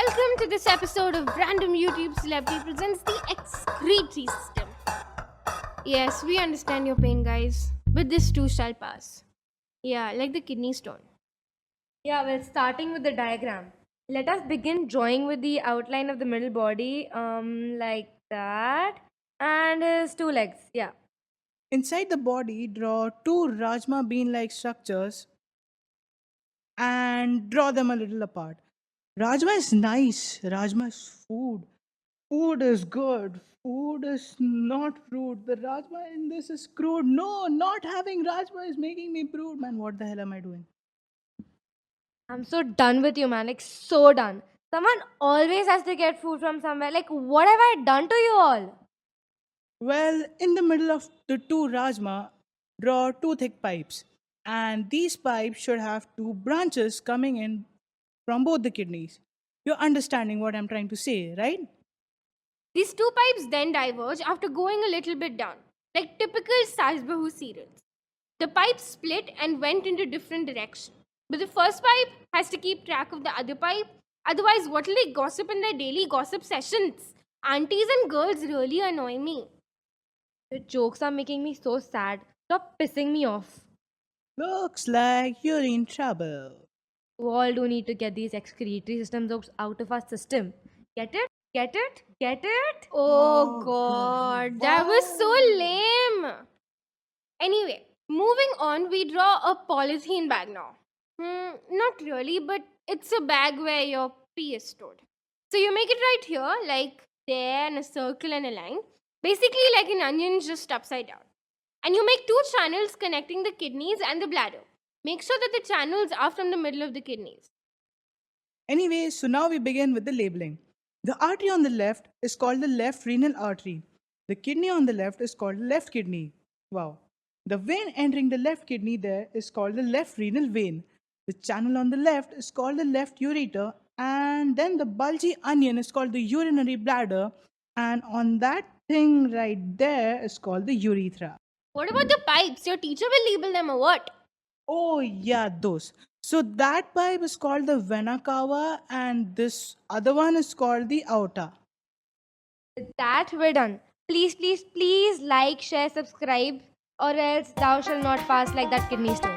Welcome to this episode of Random YouTube Celebrity Presents the Excretory System. Yes, we understand your pain, guys, but this too shall pass. Yeah, like the kidney stone. Yeah, well, starting with the diagram. Let us begin drawing with the outline of the middle body, like that, and his two legs. Yeah. Inside the body, draw two Rajma bean like structures and draw them a little apart. Rajma is nice. Rajma is food. Food is good. Food is not fruit. The Rajma in this is crude. No, not having Rajma is making me prude. Man, what the hell am I doing? I'm so done with you, man. Like, so done. Someone always has to get food from somewhere. Like, what have I done to you all? Well, in the middle of the two Rajma, draw two thick pipes. And these pipes should have two branches coming in from both the kidneys. You're understanding what I'm trying to say, right? These two pipes then diverge after going a little bit down, like typical Sasbahu serials. The pipes split and went into different directions. But the first pipe has to keep track of the other pipe, otherwise, what will they gossip in their daily gossip sessions? Aunties and girls really annoy me. Your jokes are making me so sad. Stop pissing me off. Looks like you're in trouble. We all do need to get these excretory systems out of our system. Get it? Get it? Get it? Oh god, that was so lame. Anyway, moving on, we draw a polythene bag now. Not really, but it's a bag where your pee is stored. So you make it right here, like there, in a circle and a line. Basically, like an onion, just upside down. And you make two channels connecting the kidneys and the bladder. Make sure that the channels are from the middle of the kidneys. Anyway, so now we begin with the labeling. The artery on the left is called the left renal artery. The kidney on the left is called the left kidney. Wow. The vein entering the left kidney there is called the left renal vein. The channel on the left is called the left ureter, and then the bulgy onion is called the urinary bladder, and on that thing right there is called the urethra. What about the pipes? Your teacher will label them or what? Oh, yeah, those. So that pipe is called the vena cava, and this other one is called the aorta. With that, we're done. Please, please, please like, share, subscribe, or else thou shall not pass like that kidney stone.